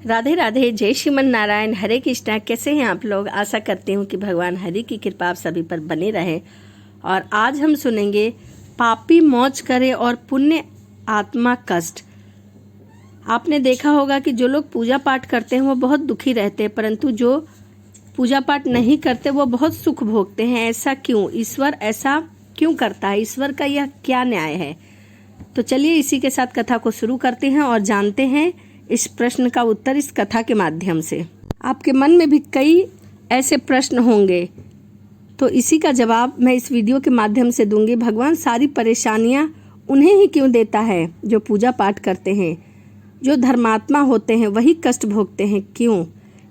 राधे राधे, जय श्रीमन नारायण, हरे कृष्णा। कैसे हैं आप लोग? आशा करती हूँ कि भगवान हरि की कृपा आप सभी पर बनी रहे। और आज हम सुनेंगे पापी मौज करे और पुण्य आत्मा कष्ट। आपने देखा होगा कि जो लोग पूजा पाठ करते हैं वो बहुत दुखी रहते हैं, परंतु जो पूजा पाठ नहीं करते वो बहुत सुख भोगते हैं। ऐसा क्यों? ईश्वर ऐसा क्यों करता है? ईश्वर का यह क्या न्याय है? तो चलिए इसी के साथ कथा को शुरू करते हैं और जानते हैं इस प्रश्न का उत्तर इस कथा के माध्यम से। आपके मन में भी कई ऐसे प्रश्न होंगे, तो इसी का जवाब मैं इस वीडियो के माध्यम से दूंगी। भगवान सारी परेशानियां उन्हें ही क्यों देता है जो पूजा पाठ करते हैं? जो धर्मात्मा होते हैं वही कष्ट भोगते हैं, क्यों?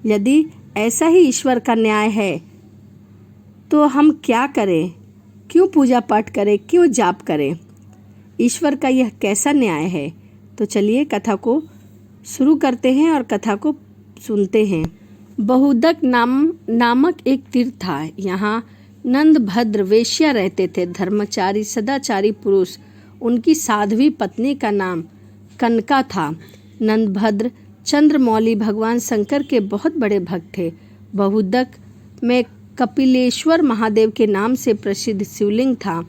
यदि ऐसा ही ईश्वर का न्याय है तो हम क्या करें? क्यों पूजा पाठ करें? क्यों जाप करें? ईश्वर का यह कैसा न्याय है? तो चलिए कथा को शुरू करते हैं और कथा को सुनते हैं। बहुदक नामक एक तीर्थ था। यहाँ नंदभद्र वेश्या रहते थे। धर्मचारी सदाचारी पुरुष। उनकी साध्वी पत्नी का नाम कनका था। नंदभद्र चंद्रमौली भगवान शंकर के बहुत बड़े भक्त थे। बहुदक में कपिलेश्वर महादेव के नाम से प्रसिद्ध शिवलिंग था।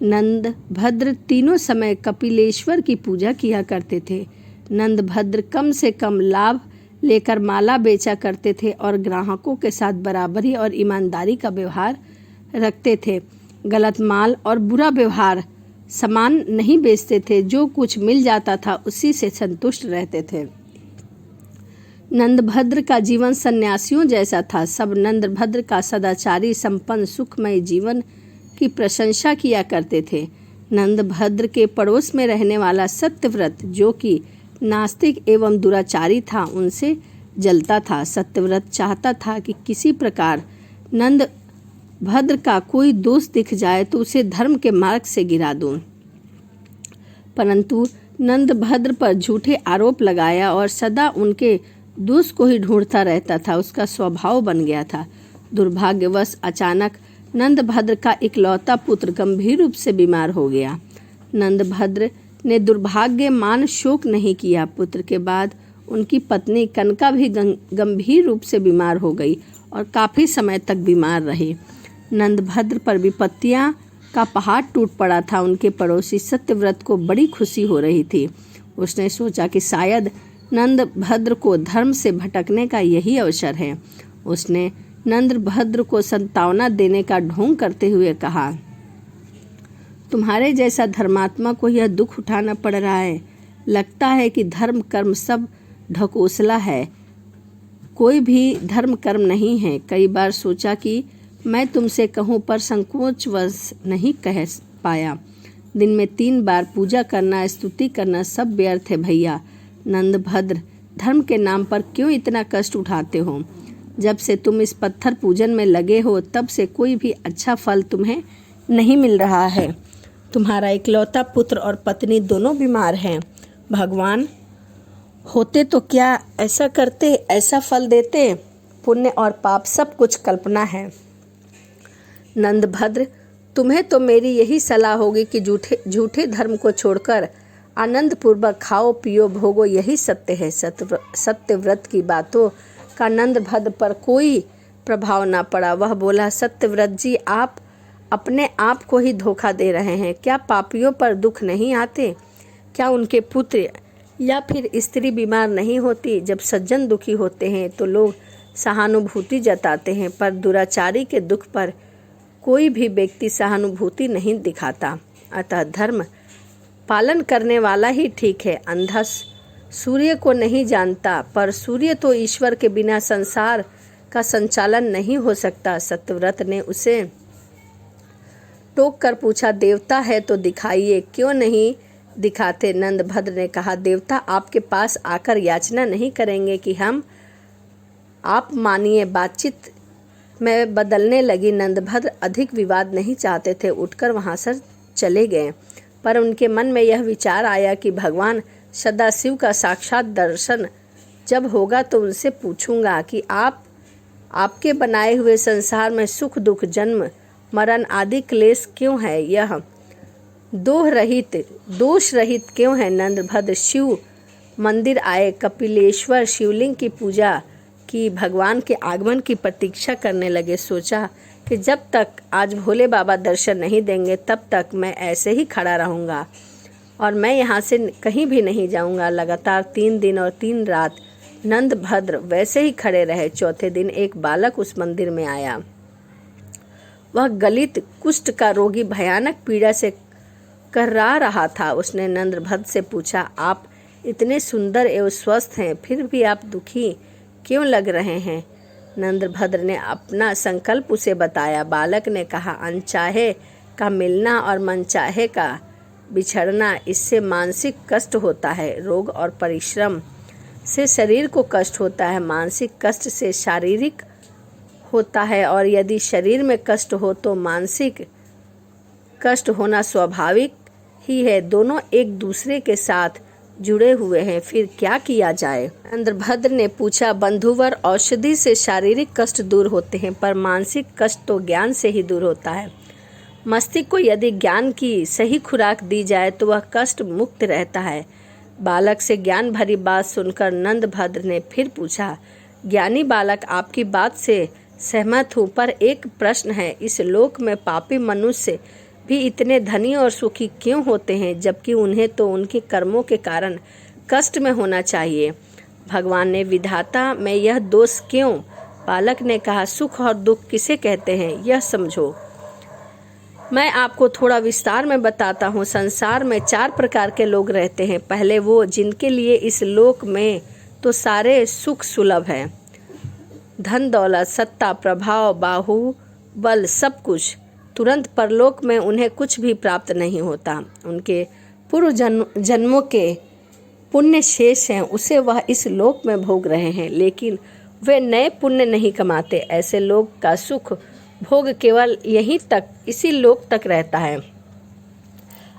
नंदभद्र तीनों समय कपिलेश्वर की पूजा किया करते थे। नंदभद्र कम से कम लाभ लेकर माला बेचा करते थे और ग्राहकों के साथ बराबरी और ईमानदारी का व्यवहार रखते थे। गलत माल और बुरा व्यवहार सामान नहीं बेचते थे। जो कुछ मिल जाता था उसी से संतुष्ट रहते थे। नंदभद्र का जीवन सन्यासियों जैसा था। सब नंदभद्र का सदाचारी संपन्न सुखमय जीवन की प्रशंसा किया करते थे। नंदभद्र के पड़ोस में रहने वाला सत्यव्रत, जो कि नास्तिक एवं दुराचारी था, उनसे जलता था। सत्यव्रत चाहता था कि किसी प्रकार नंदभद्र का कोई दोष दिख जाए तो उसे धर्म के मार्ग से गिरा दूं, परंतु नंदभद्र पर झूठे आरोप लगाया और सदा उनके दोष को ही ढूंढता रहता था। उसका स्वभाव बन गया था। दुर्भाग्यवश अचानक नंदभद्र का इकलौता पुत्र गंभीर रूप से बीमार हो गया। नंदभद्र ने दुर्भाग्यमान शोक नहीं किया। पुत्र के बाद उनकी पत्नी कनका भी गंभीर रूप से बीमार हो गई और काफ़ी समय तक बीमार रही। नंदभद्र पर विपत्तियां का पहाड़ टूट पड़ा था। उनके पड़ोसी सत्यव्रत को बड़ी खुशी हो रही थी। उसने सोचा कि शायद नंदभद्र को धर्म से भटकने का यही अवसर है। उसने नंदभद्र को संतावना देने का ढोंग करते हुए कहा, तुम्हारे जैसा धर्मात्मा को यह दुख उठाना पड़ रहा है। लगता है कि धर्म कर्म सब ढकोसला है, कोई भी धर्म कर्म नहीं है। कई बार सोचा कि मैं तुमसे कहूँ, पर संकोचवश नहीं कह पाया। दिन में 3 बार पूजा करना, स्तुति करना सब व्यर्थ है भैया। नंदभद्र, धर्म के नाम पर क्यों इतना कष्ट उठाते हो? जब से तुम इस पत्थर पूजन में लगे हो तब से कोई भी अच्छा फल तुम्हें नहीं मिल रहा है। तुम्हारा इकलौता पुत्र और पत्नी दोनों बीमार हैं। भगवान होते तो क्या ऐसा करते, ऐसा फल देते? पुण्य और पाप सब कुछ कल्पना है। नंदभद्र, तुम्हें तो मेरी यही सलाह होगी कि झूठे धर्म को छोड़कर आनंद पूर्वक खाओ पियो भोगो, यही सत्य है। सत्यव्रत की बातों का नंदभद्र पर कोई प्रभाव ना पड़ा। वह बोला, सत्यव्रत जी, आप अपने आप को ही धोखा दे रहे हैं। क्या पापियों पर दुख नहीं आते? क्या उनके पुत्र या फिर स्त्री बीमार नहीं होती? जब सज्जन दुखी होते हैं तो लोग सहानुभूति जताते हैं, पर दुराचारी के दुख पर कोई भी व्यक्ति सहानुभूति नहीं दिखाता। अतः धर्म पालन करने वाला ही ठीक है। अंधा सूर्य को नहीं जानता, पर सूर्य तो ईश्वर के बिना संसार का संचालन नहीं हो सकता। सत्यव्रत ने उसे टोक कर पूछा, देवता है तो दिखाइए, क्यों नहीं दिखाते? नंदभद्र ने कहा, देवता आपके पास आकर याचना नहीं करेंगे कि हम आप मानिए। बातचीत में बदलने लगी। नंदभद्र अधिक विवाद नहीं चाहते थे, उठकर वहां से चले गए। पर उनके मन में यह विचार आया कि भगवान सदाशिव का साक्षात दर्शन जब होगा तो उनसे पूछूंगा कि आपके बनाए हुए संसार में सुख दुख जन्म मरण आदि क्लेश क्यों है? यह दोष रहित क्यों है? नंदभद्र शिव मंदिर आए, कपिलेश्वर शिवलिंग की पूजा की, भगवान के आगमन की प्रतीक्षा करने लगे। सोचा कि जब तक आज भोले बाबा दर्शन नहीं देंगे तब तक मैं ऐसे ही खड़ा रहूँगा और मैं यहाँ से कहीं भी नहीं जाऊँगा। लगातार 3 दिन और 3 रात नंदभद्र वैसे ही खड़े रहे। चौथे दिन एक बालक उस मंदिर में आया। वह गलित कुष्ठ का रोगी भयानक पीड़ा से कर्रा रहा था। उसने नंदभद्र से पूछा, आप इतने सुंदर एवं स्वस्थ हैं, फिर भी आप दुखी क्यों लग रहे हैं? नंदभद्र ने अपना संकल्प उसे बताया। बालक ने कहा, अनचाहे का मिलना और मनचाहे का बिछड़ना, इससे मानसिक कष्ट होता है। रोग और परिश्रम से शरीर को कष्ट होता है, मानसिक कष्ट से शारीरिक होता है, और यदि शरीर में कष्ट हो तो मानसिक कष्ट होना स्वाभाविक ही है। दोनों एक दूसरे के साथ जुड़े हुए हैं, फिर क्या किया जाए? नंदभद्र ने पूछा, बंधुवर, औषधि से शारीरिक कष्ट दूर होते हैं, पर मानसिक कष्ट तो ज्ञान से ही दूर होता है। मस्तिष्क को यदि ज्ञान की सही खुराक दी जाए तो वह कष्ट मुक्त रहता है। बालक से ज्ञान भरी बात सुनकर नंदभद्र ने फिर पूछा, ज्ञानी बालक, आपकी बात से सहमत हूँ, पर एक प्रश्न है। इस लोक में पापी मनुष्य भी इतने धनी और सुखी क्यों होते हैं, जबकि उन्हें तो उनके कर्मों के कारण कष्ट में होना चाहिए? भगवान ने विधाता में यह दोष क्यों? बालक ने कहा, सुख और दुख किसे कहते हैं, यह समझो। मैं आपको थोड़ा विस्तार में बताता हूँ। संसार में 4 प्रकार के लोग रहते हैं। पहले वो जिनके लिए इस लोक में तो सारे सुख सुलभ है, धन दौलत, सत्ता, प्रभाव, बाहुबल, सब कुछ। तुरंत परलोक में उन्हें कुछ भी प्राप्त नहीं होता। उनके पूर्व जन्मों के पुण्य शेष हैं, उसे वह इस लोक में भोग रहे हैं, लेकिन वे नए पुण्य नहीं कमाते। ऐसे लोग का सुख भोग केवल यहीं तक, इसी लोक तक रहता है।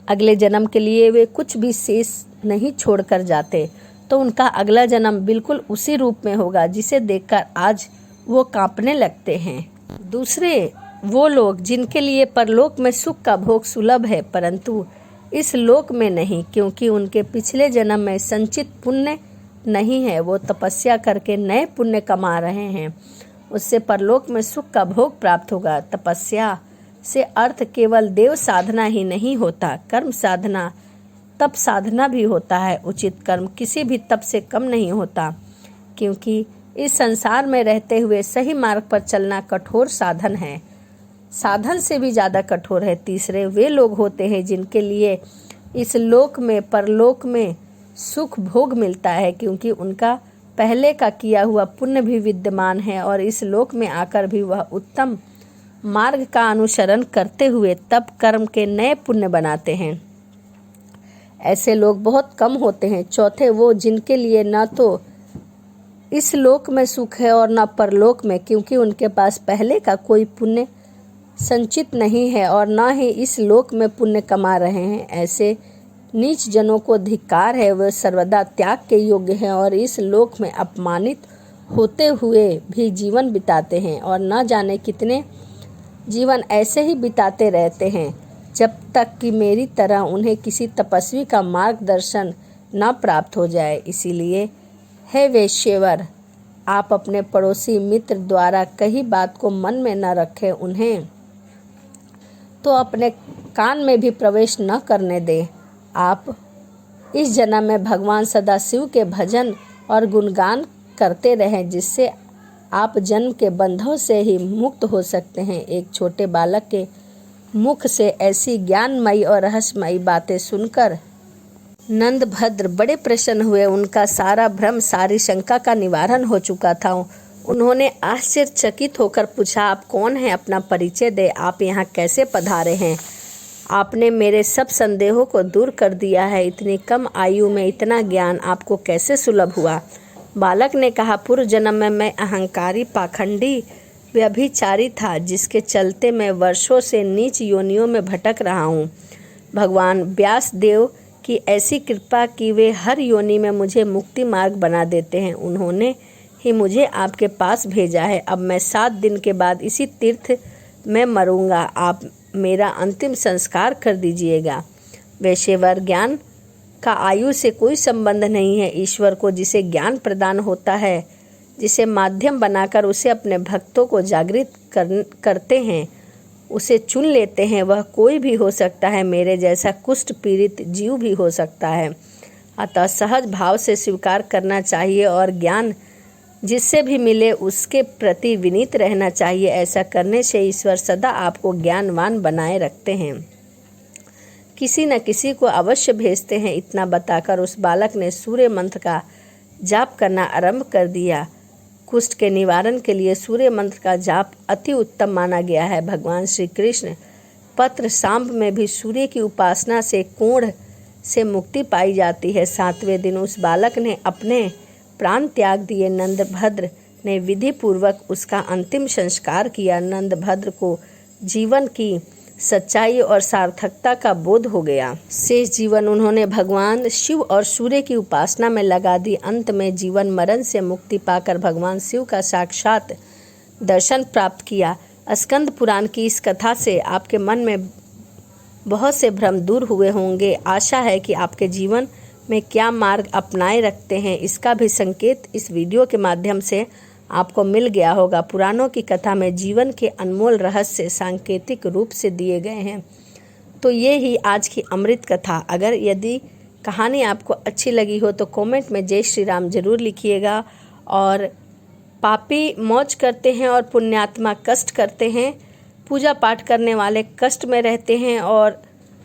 अगले जन्म के लिए वे कुछ भी शेष नहीं छोड़कर जाते, तो उनका अगला जन्म बिल्कुल उसी रूप में होगा जिसे देखकर आज वो कांपने लगते हैं। दूसरे वो लोग जिनके लिए परलोक में सुख का भोग सुलभ है, परंतु इस लोक में नहीं, क्योंकि उनके पिछले जन्म में संचित पुण्य नहीं है। वो तपस्या करके नए पुण्य कमा रहे हैं, उससे परलोक में सुख का भोग प्राप्त होगा। तपस्या से अर्थ केवल देव साधना ही नहीं होता, कर्म साधना, तप साधना भी होता है। उचित कर्म किसी भी तप से कम नहीं होता, क्योंकि इस संसार में रहते हुए सही मार्ग पर चलना कठोर साधन है, साधन से भी ज़्यादा कठोर है। तीसरे वे लोग होते हैं जिनके लिए इस लोक में परलोक में सुख भोग मिलता है, क्योंकि उनका पहले का किया हुआ पुण्य भी विद्यमान है और इस लोक में आकर भी वह उत्तम मार्ग का अनुसरण करते हुए तप कर्म के नए पुण्य बनाते हैं। ऐसे लोग बहुत कम होते हैं। चौथे वो जिनके लिए न तो इस लोक में सुख है और न परलोक में, क्योंकि उनके पास पहले का कोई पुण्य संचित नहीं है और न ही इस लोक में पुण्य कमा रहे हैं। ऐसे नीच जनों को धिक्कार है, वे सर्वदा त्याग के योग्य हैं और इस लोक में अपमानित होते हुए भी जीवन बिताते हैं और न जाने कितने जीवन ऐसे ही बिताते रहते हैं, जब तक कि मेरी तरह उन्हें किसी तपस्वी का मार्गदर्शन न प्राप्त हो जाए। इसीलिए हे वेश्यवर, आप अपने पड़ोसी मित्र द्वारा कही बात को मन में न रखें, उन्हें तो अपने कान में भी प्रवेश न करने दें। आप इस जन्म में भगवान सदाशिव के भजन और गुणगान करते रहें, जिससे आप जन्म के बंधों से ही मुक्त हो सकते हैं। एक छोटे बालक के मुख से ऐसी ज्ञानमयी और रहस्यमयी बातें सुनकर नंदभद्र बड़े प्रसन्न हुए। उनका सारा भ्रम, सारी शंका का निवारण हो चुका था। उन्होंने आश्चर्यचकित होकर पूछा, आप कौन हैं? अपना परिचय दे। आप यहाँ कैसे पधारे हैं? आपने मेरे सब संदेहों को दूर कर दिया है। इतनी कम आयु में इतना ज्ञान आपको कैसे सुलभ हुआ? बालक ने कहा, पूर्व जन्म में मैं अहंकारी, पाखंडी, व्यभिचारी था, जिसके चलते मैं वर्षों से नीच योनियों में भटक रहा हूँ। भगवान व्यास देव की ऐसी कृपा कि वे हर योनि में मुझे मुक्ति मार्ग बना देते हैं। उन्होंने ही मुझे आपके पास भेजा है। अब मैं 7 दिन के बाद इसी तीर्थ में मरूंगा। आप मेरा अंतिम संस्कार कर दीजिएगा। वेश्यवर, ज्ञान का आयु से कोई संबंध नहीं है। ईश्वर को जिसे ज्ञान प्रदान होता है, जिसे माध्यम बनाकर उसे अपने भक्तों को जागृत करते हैं, उसे चुन लेते हैं, वह कोई भी हो सकता है। मेरे जैसा कुष्ठ पीड़ित जीव भी हो सकता है। अतः सहज भाव से स्वीकार करना चाहिए और ज्ञान जिससे भी मिले उसके प्रति विनीत रहना चाहिए। ऐसा करने से ईश्वर सदा आपको ज्ञानवान बनाए रखते हैं, किसी न किसी को अवश्य भेजते हैं। इतना बताकर उस बालक ने सूर्य मंत्र का जाप करना आरंभ कर दिया। कुष्ठ के निवारण के लिए सूर्य मंत्र का जाप अति उत्तम माना गया है। भगवान श्री कृष्ण पत्र सांब में भी सूर्य की उपासना से कोढ़ से मुक्ति पाई जाती है। 7वें दिन उस बालक ने अपने प्राण त्याग दिए। नंदभद्र ने विधि पूर्वक उसका अंतिम संस्कार किया। नंदभद्र को जीवन की सच्चाई और सार्थकता का बोध हो गया। शेष जीवन उन्होंने भगवान शिव और सूर्य की उपासना में लगा दी। अंत में जीवन मरण से मुक्ति पाकर भगवान शिव का साक्षात दर्शन प्राप्त किया। स्कंद पुराण की इस कथा से आपके मन में बहुत से भ्रम दूर हुए होंगे। आशा है कि आपके जीवन में क्या मार्ग अपनाए रखते हैं, इसका भी संकेत इस वीडियो के माध्यम से आपको मिल गया होगा। पुराणों की कथा में जीवन के अनमोल रहस्य सांकेतिक रूप से दिए गए हैं। तो ये ही आज की अमृत कथा। अगर यदि कहानी आपको अच्छी लगी हो तो कमेंट में जय श्री राम जरूर लिखिएगा। और पापी मौज करते हैं और पुण्यात्मा कष्ट करते हैं। पूजा पाठ करने वाले कष्ट में रहते हैं और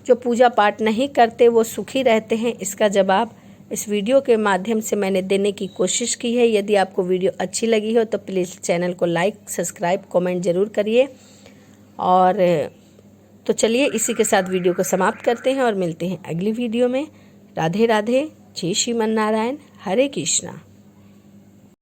जो पूजा पाठ नहीं करते वो सुखी रहते हैं। इसका जवाब इस वीडियो के माध्यम से मैंने देने की कोशिश की है। यदि आपको वीडियो अच्छी लगी हो तो प्लीज़ चैनल को लाइक, सब्सक्राइब, कमेंट ज़रूर करिए। और तो चलिए इसी के साथ वीडियो को समाप्त करते हैं और मिलते हैं अगली वीडियो में। राधे राधे, जय श्रीमन नारायण, हरे कृष्णा।